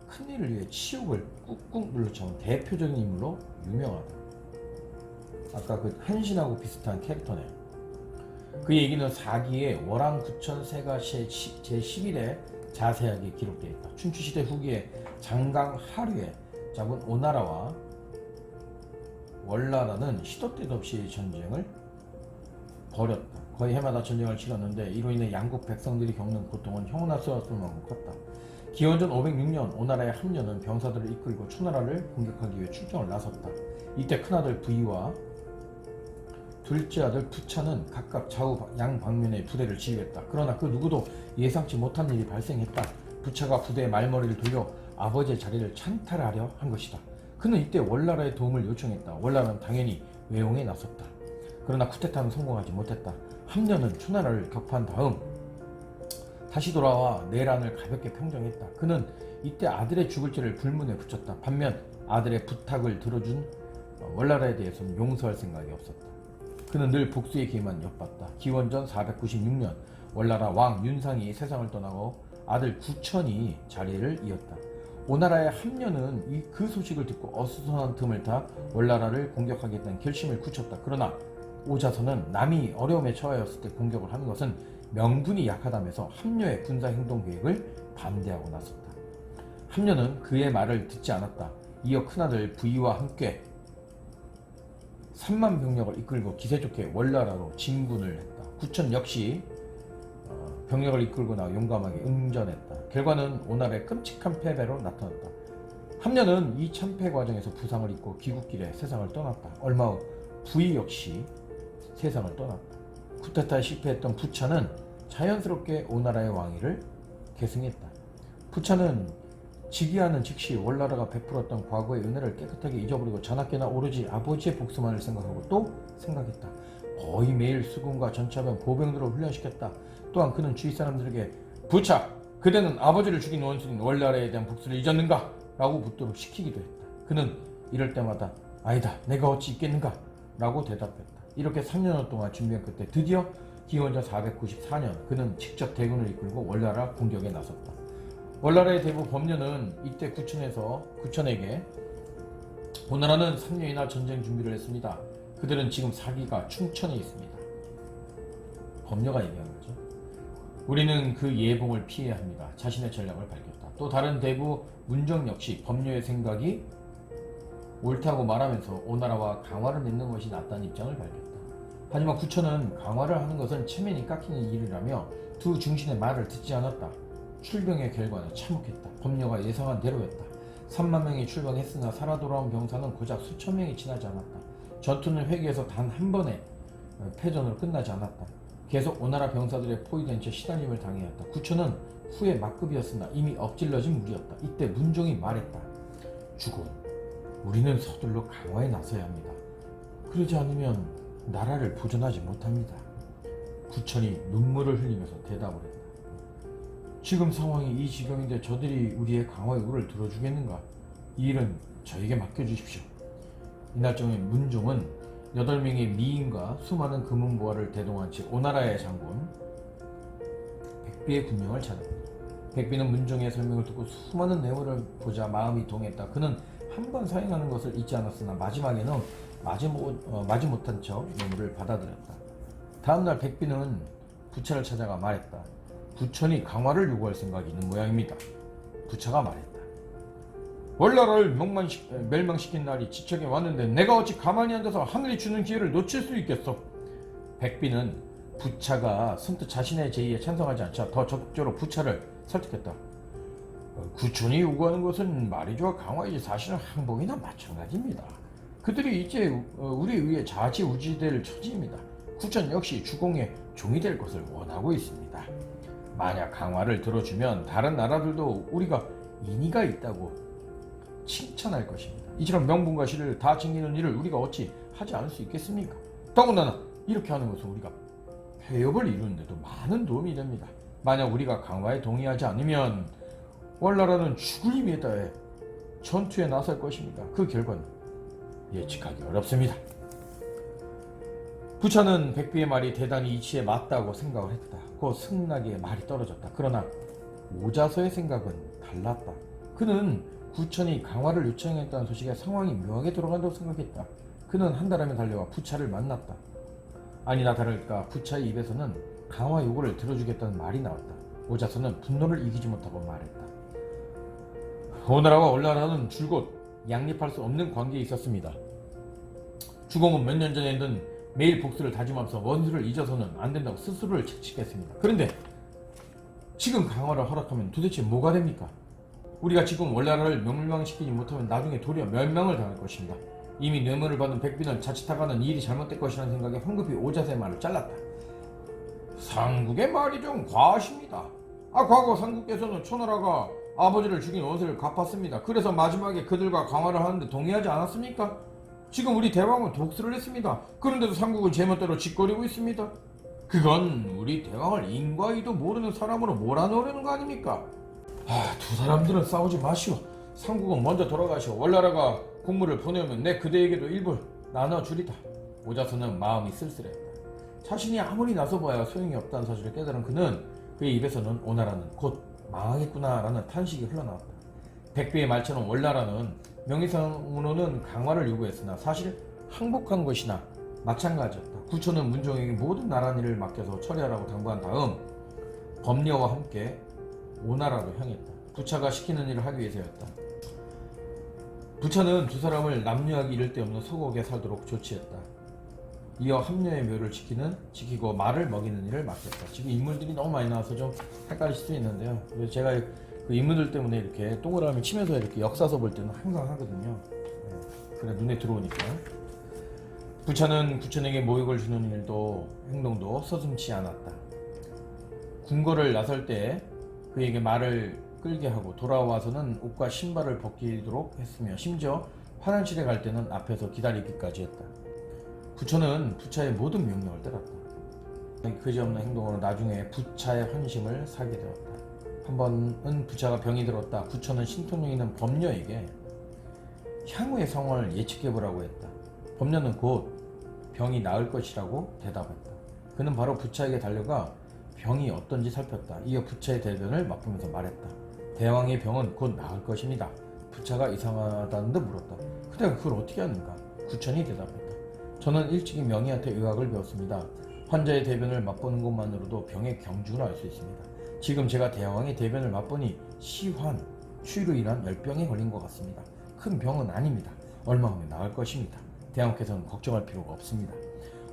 큰일을 위해 치욕을 꾹꾹 눌러쳐온 대표적인 인물로 유명하다. 아까 그 한신하고 비슷한 캐릭터네. 그 얘기는 사기의 월왕부천 세가시 제11에 자세하게 기록되어 있다. 춘추시대 후기에 장강 하류에 잡은 오나라와 월나라는 시도 때도 없이 전쟁을 벌였다. 거의 해마다 전쟁을 치렀는데 이로 인해 양국 백성들이 겪는 고통은 형나스러울 만큼 컸다. 기원전 506년 오나라의 함녀는 병사들을 이끌고 초나라를 공격하기 위해 출정을 나섰다. 이때 큰아들 부이와 둘째 아들 부차는 각각 좌우 양방면의 부대를 지휘했다. 그러나 그 누구도 예상치 못한 일이 발생했다. 부차가 부대의 말머리를 돌려 아버지의 자리를 찬탈하려 한 것이다. 그는 이때 월나라의 도움을 요청했다. 월나라는 당연히 외용에 나섰다. 그러나 쿠데타는 성공하지 못했다. 함녀는 초나라를 격파한 다음 다시 돌아와 내란을 가볍게 평정했다. 그는 이때 아들의 죽을 죄를 불문에 붙였다. 반면 아들의 부탁을 들어준 월나라에 대해서는 용서할 생각이 없었다. 그는 늘 복수의 기회만 엿봤다. 기원전 496년 월나라 왕 윤상이 세상을 떠나고 아들 구천이 자리를 이었다. 오나라의 함녀는 그 소식을 듣고 어수선한 틈을 타 월나라를 공격하겠다는 결심을 굳혔다. 그러나 오자선은 남이 어려움에 처하였을 때 공격을 하는 것은 명분이 약하다면서 함녀의 군사행동 계획을 반대하고 나섰다. 함녀는 그의 말을 듣지 않았다. 이어 큰아들 부이와 함께 3만 병력을 이끌고 기세 좋게 월나라로 진군을 했다. 구천 역시 병력을 이끌고 나와 용감하게 응전했다. 결과는 오나라의 끔찍한 패배로 나타났다. 함녀는 이 참패 과정에서 부상을 입고 귀국길에 세상을 떠났다. 얼마 후 부이 역시 세상을 떠났다. 쿠데타에 실패했던 부차는 자연스럽게 오나라의 왕위를 계승했다. 부차는 즉위하는 즉시 월나라가 베풀었던 과거의 은혜를 깨끗하게 잊어버리고 자나깨나 오로지 아버지의 복수만을 생각하고 또 생각했다. 거의 매일 수군과 전차병, 보병들을 훈련시켰다. 또한 그는 주위 사람들에게 부차! 그대는 아버지를 죽인 원수인 월나라에 대한 복수를 잊었는가? 라고 묻도록 시키기도 했다. 그는 이럴 때마다 아니다, 내가 어찌 있겠는가? 라고 대답했다. 이렇게 3년여 동안 준비한 끝에 드디어 기원전 494년 그는 직접 대군을 이끌고 월나라 공격에 나섰다. 월나라의 대부 범녀는 이때 구천에게 오나라는 3년이나 전쟁 준비를 했습니다. 그들은 지금 사기가 충천에 있습니다. 범녀가 얘기한 거죠. 우리는 그 예봉을 피해야 합니다. 자신의 전략을 밝혔다. 또 다른 대부 문종 역시 법료의 생각이 옳다고 말하면서 오나라와 강화를 맺는 것이 낫다는 입장을 밝혔다. 하지만 구천은 강화를 하는 것은 체면이 깎이는 일이라며 두 중신의 말을 듣지 않았다. 출병의 결과는 참혹했다. 법료가 예상한 대로였다. 3만 명이 출병했으나 살아 돌아온 병사는 고작 수천 명이 지나지 않았다. 전투는 회기에서 단 한 번의 패전으로 끝나지 않았다. 계속 오나라 병사들의 포위된 채 시달림을 당해야 했다. 구천은 후에 막급이었으나 이미 엎질러진 무리였다. 이때 문종이 말했다. 주공, 우리는 서둘러 강화에 나서야 합니다. 그러지 않으면 나라를 보존하지 못합니다. 구천이 눈물을 흘리면서 대답을 했다. 지금 상황이 이 지경인데 저들이 우리의 강화 요구를 들어주겠는가? 이 일은 저에게 맡겨주십시오. 이날 저녁에 문종은 8명의 미인과 수많은 금은보화를 대동한 채 오나라의 장군 백비의 군명을 찾았다. 백비는 문종의 설명을 듣고 수많은 뇌물을 보자 마음이 동했다. 그는 한 번 사용하는 것을 잊지 않았으나 마지막에는 마지 못한 척 뇌물을 받아들였다. 다음날 백비는 부차를 찾아가 말했다. 부천이 강화를 요구할 생각이 있는 모양입니다. 부차가 말했다. 월나라를 멸망시킨 날이 지척에 왔는데 내가 어찌 가만히 앉아서 하늘이 주는 기회를 놓칠 수 있겠어? 백비는 부차가 선뜻 자신의 제의에 찬성하지 않자 더 적극적으로 부차를 설득했다. 구천이 요구하는 것은 말이죠 강화이지 사실은 항복이나 마찬가지입니다. 그들이 이제 우리 위에 좌지우지될 처지입니다. 구천 역시 주공의 종이 될 것을 원하고 있습니다. 만약 강화를 들어주면 다른 나라들도 우리가 인의가 있다고 칭찬할 것입니다. 이처럼 명분과 실을 다 챙기는 일을 우리가 어찌 하지 않을 수 있겠습니까? 더군다나 이렇게 하는 것은 우리가 폐업을 이루는데도 많은 도움이 됩니다. 만약 우리가 강화에 동의하지 않으면 월나라는 죽을 힘에 다해 전투에 나설 것입니다. 그 결과는 예측하기 어렵습니다. 부차는 백비의 말이 대단히 이치에 맞다고 생각을 했다. 곧 승낙의 말이 떨어졌다. 그러나 오자서의 생각은 달랐다. 그는 구천이 강화를 요청했다는 소식에 상황이 묘하게 돌아간다고 생각했다. 그는 한 달 안에 달려와 부차를 만났다. 아니나 다를까 부차의 입에서는 강화 요구를 들어주겠다는 말이 나왔다. 오자서는 분노를 이기지 못하고 말했다. 오나라와 월나라는 줄곧 양립할 수 없는 관계에 있었습니다. 주공은 몇 년 전에는 매일 복수를 다짐하면서 원수를 잊어서는 안 된다고 스스로를 책칙했습니다. 그런데 지금 강화를 허락하면 도대체 뭐가 됩니까? 우리가 지금 월나라를 멸망시키지 못하면 나중에 도리어 멸망을 당할 것입니다. 이미 뇌물을 받은 백비는 자칫하가는 일이 잘못될 것이라는 생각에 황급히 오자서의 말을 잘랐다. 상국의 말이 좀 과하십니다. 과거 상국께서는 초나라가 아버지를 죽인 원수를 갚았습니다. 그래서 마지막에 그들과 강화를 하는데 동의하지 않았습니까? 지금 우리 대왕은 독수를 했습니다. 그런데도 상국은 제멋대로 짓거리고 있습니다. 그건 우리 대왕을 인과이도 모르는 사람으로 몰아넣으려는 거 아닙니까? 두 사람들은 싸우지 마시오. 상국은 먼저 돌아가시오. 월나라가 공물을 보내오면 내 그대에게도 일부 나눠주리다. 오자서는 마음이 쓸쓸했다. 자신이 아무리 나서봐야 소용이 없다는 사실을 깨달은 그는 그의 입에서는 오나라는 곧 망하겠구나라는 탄식이 흘러나왔다. 백비의 말처럼 월나라는 명의상으로는 강화를 요구했으나 사실 항복한 것이나 마찬가지였다. 구천은 문종에게 모든 나라일을 맡겨서 처리하라고 당부한 다음 법녀와 함께 오나라로 향했다. 부차가 시키는 일을 하기 위해서였다. 부차는 두 사람을 남녀하기 이를 데 없는 소국에 살도록 조치했다. 이어 합녀의 묘를 지키고 말을 먹이는 일을 맡겼다. 지금 인물들이 너무 많이 나와서 좀 헷갈리실 수 있는데요. 그래서 제가 그 인물들 때문에 이렇게 동그라미 치면서 이렇게 역사서 볼 때는 항상 하거든요. 그래 눈에 들어오니까. 부차는 구천에게 모욕을 주는 일도 행동도 서슴지 않았다. 궁궐을 나설 때 그에게 말을 끌게 하고 돌아와서는 옷과 신발을 벗기도록 했으며 심지어 화장실에 갈 때는 앞에서 기다리기까지 했다. 부천은 부차의 모든 명령을 따랐다. 그지없는 행동으로 나중에 부차의 환심을 사게 되었다. 한 번은 부차가 병이 들었다. 부천은 신통력 있는 법녀에게 향후의 상황을 예측해보라고 했다. 법녀는 곧 병이 나을 것이라고 대답했다. 그는 바로 부차에게 달려가 병이 어떤지 살폈다. 이어 부차의 대변을 맛보면서 말했다. 대왕의 병은 곧 나을 것입니다. 부차가 이상하다는 듯 물었다. 그대가 그걸 어떻게 하는가? 구천이 대답했다. 저는 일찍이 명희한테 의학을 배웠습니다. 환자의 대변을 맛보는 것만으로도 병의 경중을 알 수 있습니다. 지금 제가 대왕의 대변을 맛보니 시환, 추위로 인한 열병에 걸린 것 같습니다. 큰 병은 아닙니다. 얼마 후에 나을 것입니다. 대왕께서는 걱정할 필요가 없습니다.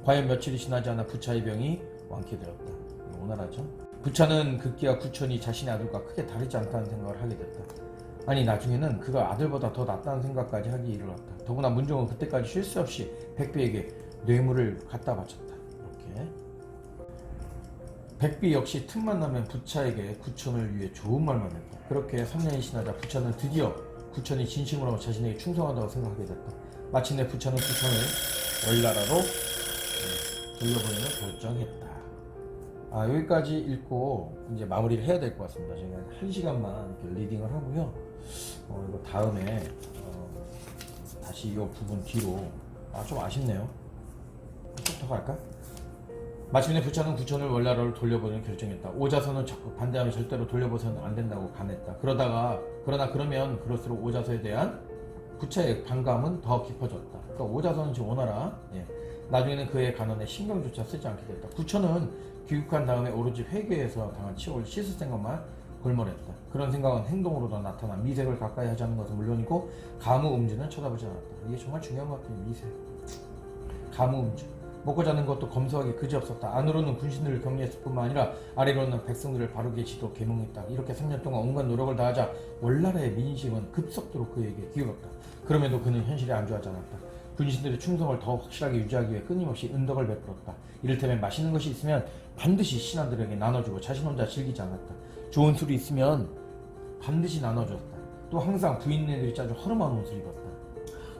과연 며칠이 지나지 않아 부차의 병이 완쾌되었다. 오나라죠. 부차는 급기야 구천이 자신의 아들과 크게 다르지 않다는 생각을 하게 됐다. 아니 나중에는 그가 아들보다 더 낫다는 생각까지 하기 이르렀다. 더구나 문종은 그때까지 쉴 새 없이 백비에게 뇌물을 갖다 바쳤다. 이렇게 백비 역시 틈만 나면 부차에게 구천을 위해 좋은 말만 했다. 그렇게 3년이 지나자 부차는 드디어 구천이 진심으로 자신에게 충성하다고 생각하게 됐다. 마침내 부차는 구천을 월나라로 돌려보내는 결정했다. 여기까지 읽고 이제 마무리를 해야 될 것 같습니다. 제가 1시간만 이렇게 리딩을 하고요. 이거 다음에 다시 이 부분 뒤로 좀 아쉽네요. 좀 더 갈까? 마침내 부차는 구천을 월나라로 돌려보내는 결정했다. 오자서는 적극 반대하며 절대로 돌려보서는 안 된다고 간했다. 그러나 그러면 그럴수록 오자서에 대한 부차의 반감은 더 깊어졌다. 그러니까 오자서는 지금 오나라, 나중에는 그의 간언에 신경조차 쓰지 않게 됐다. 구천은 귀국한 다음에 오로지 회계에서 당한 치욕을 씻을 생각만 골몰했다. 그런 생각은 행동으로도 나타나 미색을 가까이 하지 않는 것은 물론이고 가무음주는 쳐다보지 않았다. 이게 정말 중요한 것 같아요. 미색, 가무음주. 먹고 자는 것도 검소하게 그지없었다. 안으로는 군신들을 격려했을 뿐만 아니라 아래로는 백성들을 바르게 지도 계몽했다. 이렇게 3년 동안 온갖 노력을 다하자 월나라의 민심은 급속도로 그에게 기울었다. 그럼에도 그는 현실에 안주하지 않았다. 군신들의 충성을 더 확실하게 유지하기 위해 끊임없이 은덕을 베풀었다. 이를테면 맛있는 것이 있으면 반드시 신하들에게 나눠주고 자신 혼자 즐기지 않았다. 좋은 술이 있으면 반드시 나눠줬다. 또 항상 부인네들이 짜준 허름한 옷을 입었다.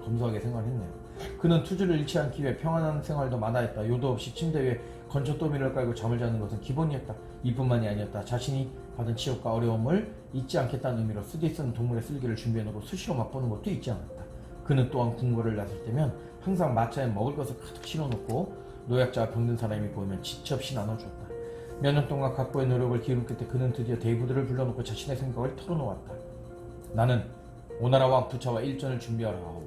검소하게 생활했네요. 그는 투지를 잃지 않기 위해 평안한 생활도 마다했다. 요도 없이 침대 위에 건초더미를 깔고 잠을 자는 것은 기본이었다. 이뿐만이 아니었다. 자신이 받은 치욕과 어려움을 잊지 않겠다는 의미로 쓰디 쓴 동물의 쓸개를 준비해놓고 수시로 맛보는 것도 잊지 않았다. 그는 또한 궁궐을 나설 때면 항상 마차에 먹을 것을 가득 실어놓고 노약자와 병든 사람이 보이면 지체 없이 나눠주었다. 몇 년 동안 각고의 노력을 기울인 끝에 그는 드디어 대부들을 불러놓고 자신의 생각을 털어놓았다. 나는 오나라 왕 부차와 일전을 준비하려 하오.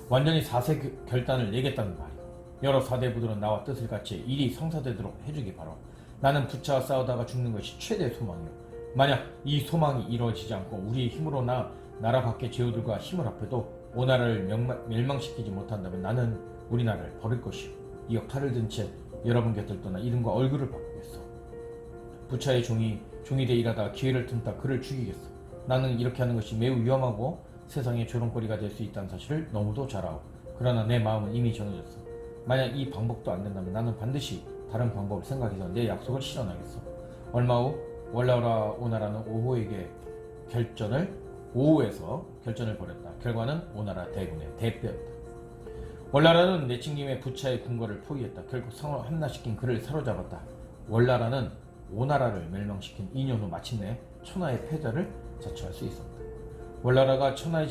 완전히 사세 결단을 내겠다는 말이오. 여러 사대부들은 나와 뜻을 같이 일이 성사되도록 해주기 바라. 나는 부차와 싸우다가 죽는 것이 최대 소망이오. 만약 이 소망이 이루어지지 않고 우리의 힘으로 나라 밖의 제후들과 힘을 합해도 오나라를 멸망시키지 못한다면 나는 우리나라를 버릴 것이오. 이어 칼을 든 채 여러분 곁을 떠나 이름과 얼굴을 바꾸겠소. 부차의 종이 돼 일하다가 기회를 틈타 그를 죽이겠소. 나는 이렇게 하는 것이 매우 위험하고 세상의 조롱거리가 될 수 있다는 사실을 너무도 잘 알고, 그러나 내 마음은 이미 정해졌어. 만약 이 방법도 안 된다면 나는 반드시 다른 방법을 생각해서 내 약속을 실현하겠어. 얼마 후 월나라 오나라는 오후에서 결전을 벌였다. 결과는 오나라 대군의 대패였다. 월나라는 내친김에 부차의 궁궐을 포위했다. 결국 성을 함락시킨 그를 사로잡았다. 월나라는 오나라를 멸망시킨 2년 후 마침내 천하의 패자를 자처할 수 있었다. 월나라가 천하의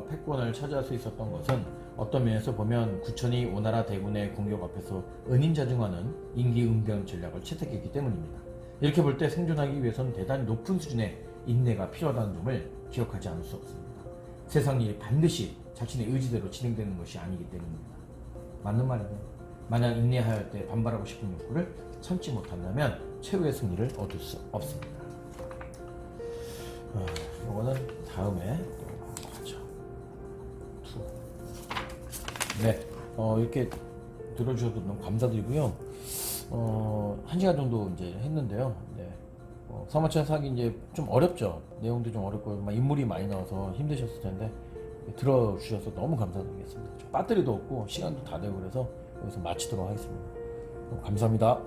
패권을 차지할 수 있었던 것은 어떤 면에서 보면 구천이 오나라 대군의 공격 앞에서 은인자증하는 임기응변 전략을 채택했기 때문입니다. 이렇게 볼 때 생존하기 위해서는 대단히 높은 수준의 인내가 필요하다는 점을 기억하지 않을 수 없습니다. 세상 일이 반드시 자신의 의지대로 진행되는 것이 아니기 때문입니다. 맞는 말이네요. 만약 인내할 때 반발하고 싶은 욕구를 참지 못한다면 최후의 승리를 얻을 수 없습니다. 이거는 다음에 또 하죠. 네, 이렇게 들어주셔서 너무 감사드리고요. 1시간 정도 이제 했는데요. 네. 사마천 사기 이제 좀 어렵죠. 내용도 좀 어렵고 인물이 많이 나와서 힘드셨을 텐데 들어주셔서 너무 감사드리겠습니다. 배터리도 없고 시간도 다 되고 그래서 여기서 마치도록 하겠습니다. 감사합니다.